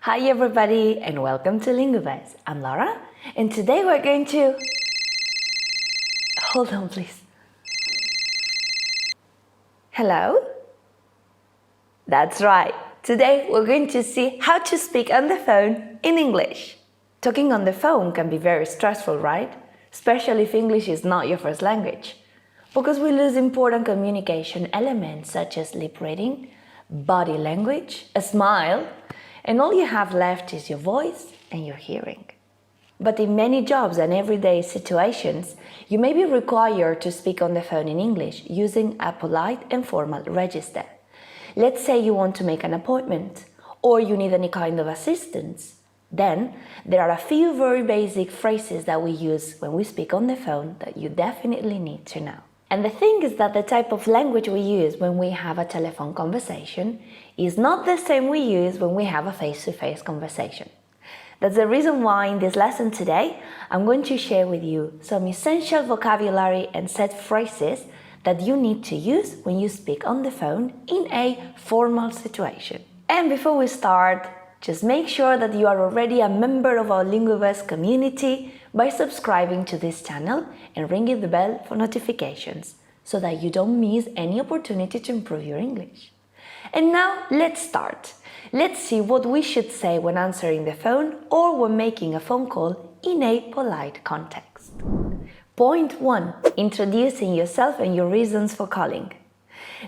Hi everybody and welcome to Linguverse. I'm Laura and today we're going to... Hold on please. Hello? That's right. Today we're going to see how to speak on the phone in English. Talking on the phone can be very stressful, right? Especially if English is not your first language. Because we lose important communication elements such as lip reading, body language, a smile, and all you have left is your voice and your hearing. But in many jobs and everyday situations, you may be required to speak on the phone in English using a polite and formal register. Let's say you want to make an appointment or you need any kind of assistance. Then, there are a few very basic phrases that we use when we speak on the phone that you definitely need to know. And the thing is that the type of language we use when we have a telephone conversation is not the same we use when we have a face-to-face conversation. That's the reason why in this lesson today, I'm going to share with you some essential vocabulary and set phrases that you need to use when you speak on the phone in a formal situation. And before we start, just make sure that you are already a member of our Linguverse community by subscribing to this channel and ringing the bell for notifications so that you don't miss any opportunity to improve your English. And now let's start. Let's see what we should say when answering the phone or when making a phone call in a polite context. Point 1. Introducing yourself and your reasons for calling.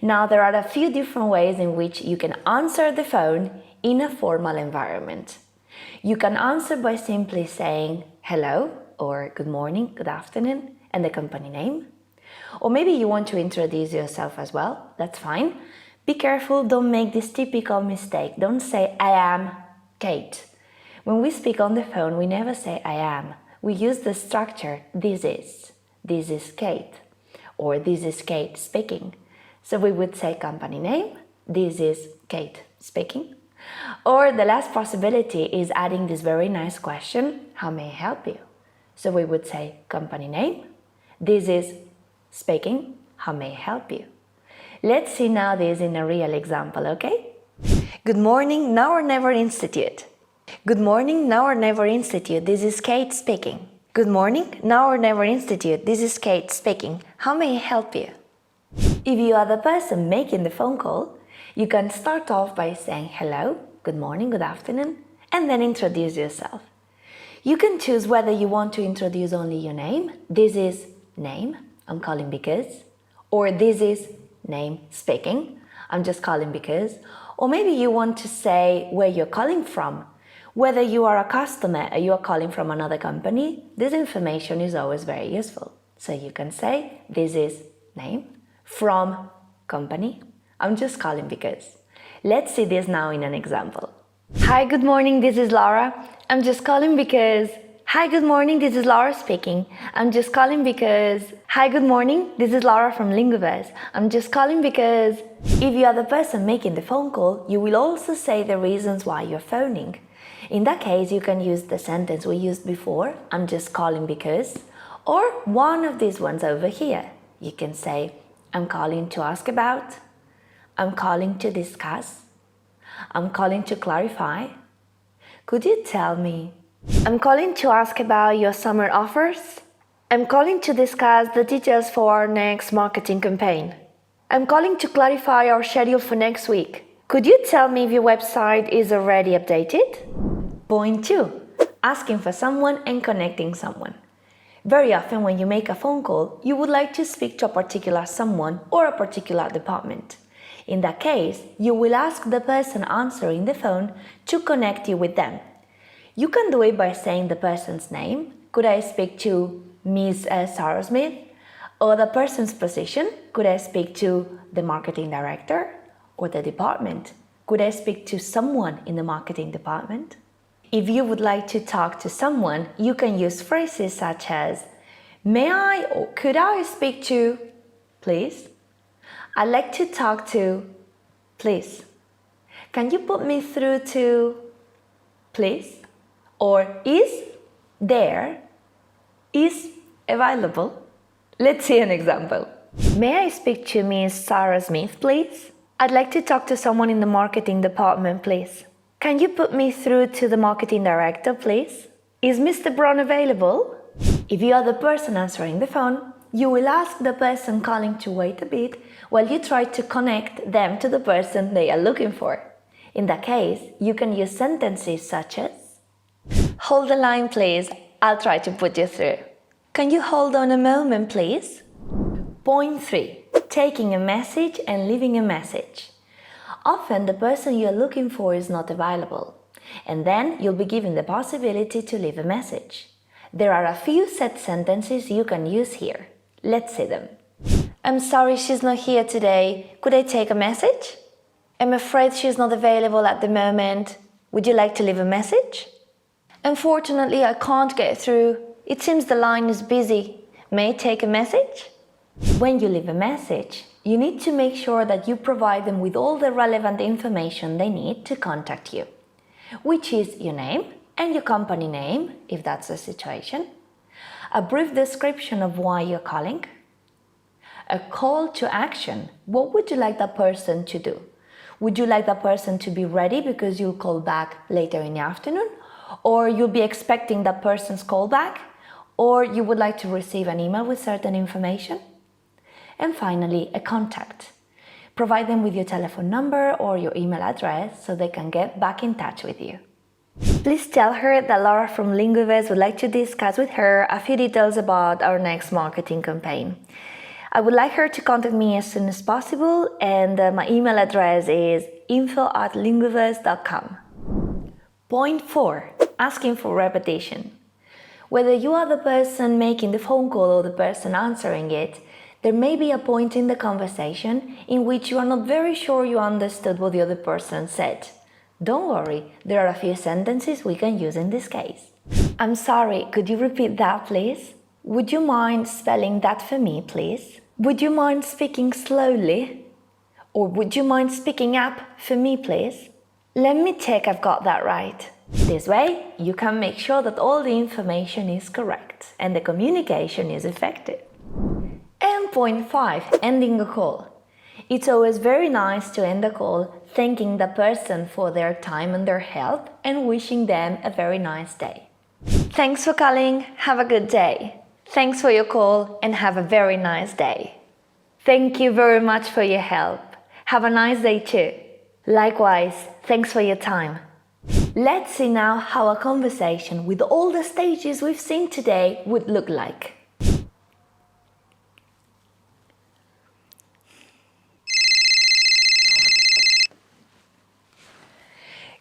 Now there are a few different ways in which you can answer the phone in a formal environment. You can answer by simply saying hello or good morning, good afternoon, and the company name. Or maybe you want to introduce yourself as well, that's fine. Be careful, don't make this typical mistake. Don't say I am Kate. When we speak on the phone, we never say I am. We use the structure this is Kate, or this is Kate speaking. So we would say company name, this is Kate speaking. Or the last possibility is adding this very nice question, how may I help you? So we would say company name, this is speaking, how may I help you? Let's see now this in a real example, okay? Good morning, Now or Never Institute. Good morning, Now or Never Institute, this is Kate speaking. Good morning, Now or Never Institute, this is Kate speaking. How may I help you? If you are the person making the phone call, you can start off by saying hello, good morning, good afternoon, and then introduce yourself. You can choose whether you want to introduce only your name, this is name, I'm calling because, or this is name speaking, I'm just calling because, or maybe you want to say where you're calling from, whether you are a customer or you are calling from another company, this information is always very useful. So you can say this is name, from company, I'm just calling because. Let's see this now in an example. Hi, good morning, this is Laura. I'm just calling because... Hi, good morning, this is Laura speaking. I'm just calling because... Hi, good morning, this is Laura from Linguverse. I'm just calling because... If you are the person making the phone call, you will also say the reasons why you're phoning. In that case, you can use the sentence we used before, I'm just calling because, or one of these ones over here. You can say, I'm calling to ask about, I'm calling to discuss, I'm calling to clarify. Could you tell me? I'm calling to ask about your summer offers. I'm calling to discuss the details for our next marketing campaign. I'm calling to clarify our schedule for next week. Could you tell me if your website is already updated? Point 2. Asking for someone and connecting someone. Very often when you make a phone call, you would like to speak to a particular someone or a particular department. In that case, you will ask the person answering the phone to connect you with them. You can do it by saying the person's name. Could I speak to Ms. Sarah Smith? Or the person's position. Could I speak to the marketing director? Or the department. Could I speak to someone in the marketing department? If you would like to talk to someone, you can use phrases such as may I or could I speak to, please? I'd like to talk to, please. Can you put me through to, please? Or is there, is available? Let's see an example. May I speak to Ms. Sarah Smith, please? I'd like to talk to someone in the marketing department, please. Can you put me through to the marketing director, please? Is Mr. Brown available? If you are the person answering the phone, you will ask the person calling to wait a bit while you try to connect them to the person they are looking for. In that case, you can use sentences such as, "Hold the line, please. I'll try to put you through." "Can you hold on a moment, please?" Point 3. Taking a message and leaving a message. Often the person you are looking for is not available, and then you'll be given the possibility to leave a message. There are a few set sentences you can use here. Let's see them. "I'm sorry she's not here today. Could I take a message?" "I'm afraid she's not available at the moment. Would you like to leave a message?" "Unfortunately, I can't get through. It seems the line is busy. May I take a message?" When you leave a message, you need to make sure that you provide them with all the relevant information they need to contact you, which is your name and your company name, if that's the situation, a brief description of why you're calling, a call to action. What would you like that person to do? Would you like that person to be ready because you'll call back later in the afternoon? Or you'll be expecting that person's call back? Or you would like to receive an email with certain information? And finally, a contact. Provide them with your telephone number or your email address so they can get back in touch with you. Please tell her that Laura from Linguaverse would like to discuss with her a few details about our next marketing campaign. I would like her to contact me as soon as possible, and my email address is info@linguaverse.com. Point 4. Asking for repetition. Whether you are the person making the phone call or the person answering it, there may be a point in the conversation in which you are not very sure you understood what the other person said. Don't worry, there are a few sentences we can use in this case. "I'm sorry, could you repeat that, please? Would you mind spelling that for me, please? Would you mind speaking slowly? Or would you mind speaking up for me, please? Let me check I've got that right." This way, you can make sure that all the information is correct and the communication is effective. And point 5, ending a call. It's always very nice to end a call thanking the person for their time and their help and wishing them a very nice day. Thanks for calling. Have a good day. Thanks for your call and have a very nice day. Thank you very much for your help. Have a nice day too. Likewise, thanks for your time. Let's see now how a conversation with all the stages we've seen today would look like.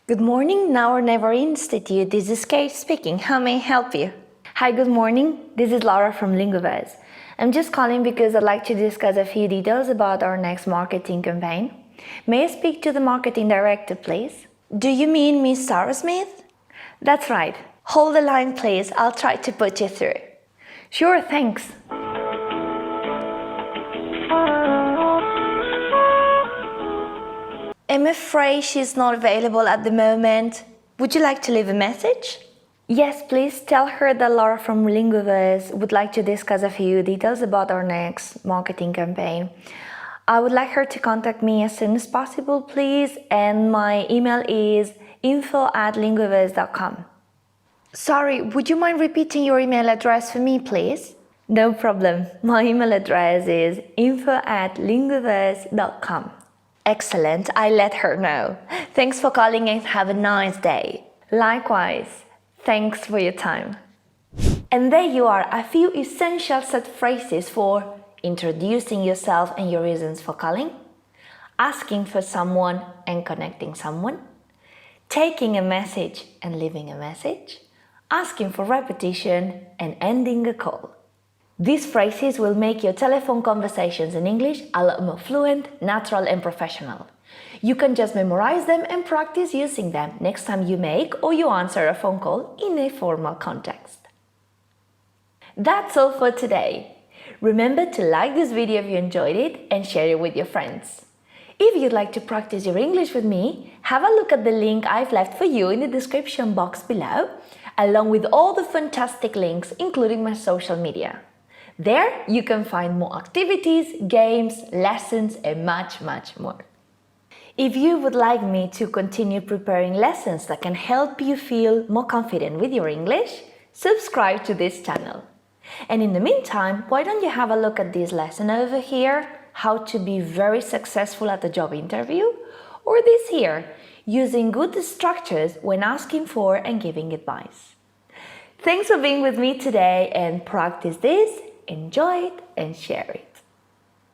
Good morning, Now or Never Institute. This is Kate speaking. How may I help you? Hi, good morning. This is Laura from Linguaverse. I'm just calling because I'd like to discuss a few details about our next marketing campaign. May I speak to the marketing director, please? Do you mean Miss Sarah Smith? That's right. Hold the line, please. I'll try to put you through. Sure, thanks. I'm afraid she's not available at the moment. Would you like to leave a message? Yes, please tell her that Laura from Linguaverse would like to discuss a few details about our next marketing campaign. I would like her to contact me as soon as possible, please, and my email is info@linguaverse.com. Sorry, would you mind repeating your email address for me, please? No problem. My email address is info@linguaverse.com. Excellent, I let her know. Thanks for calling and have a nice day. Likewise, thanks for your time. And there you are, a few essential set phrases for introducing yourself and your reasons for calling, asking for someone and connecting someone, taking a message and leaving a message, asking for repetition and ending a call. These phrases will make your telephone conversations in English a lot more fluent, natural and professional. You can just memorize them and practice using them next time you make or you answer a phone call in a formal context. That's all for today. Remember to like this video if you enjoyed it and share it with your friends. If you'd like to practice your English with me, have a look at the link I've left for you in the description box below, along with all the fantastic links, including my social media. There you can find more activities, games, lessons and much more. If you would like me to continue preparing lessons that can help you feel more confident with your English, subscribe to this channel. And in the meantime, why don't you have a look at this lesson over here, how to be very successful at the job interview, or this here, using good structures when asking for and giving advice. Thanks for being with me today and practice this, enjoy it and share it.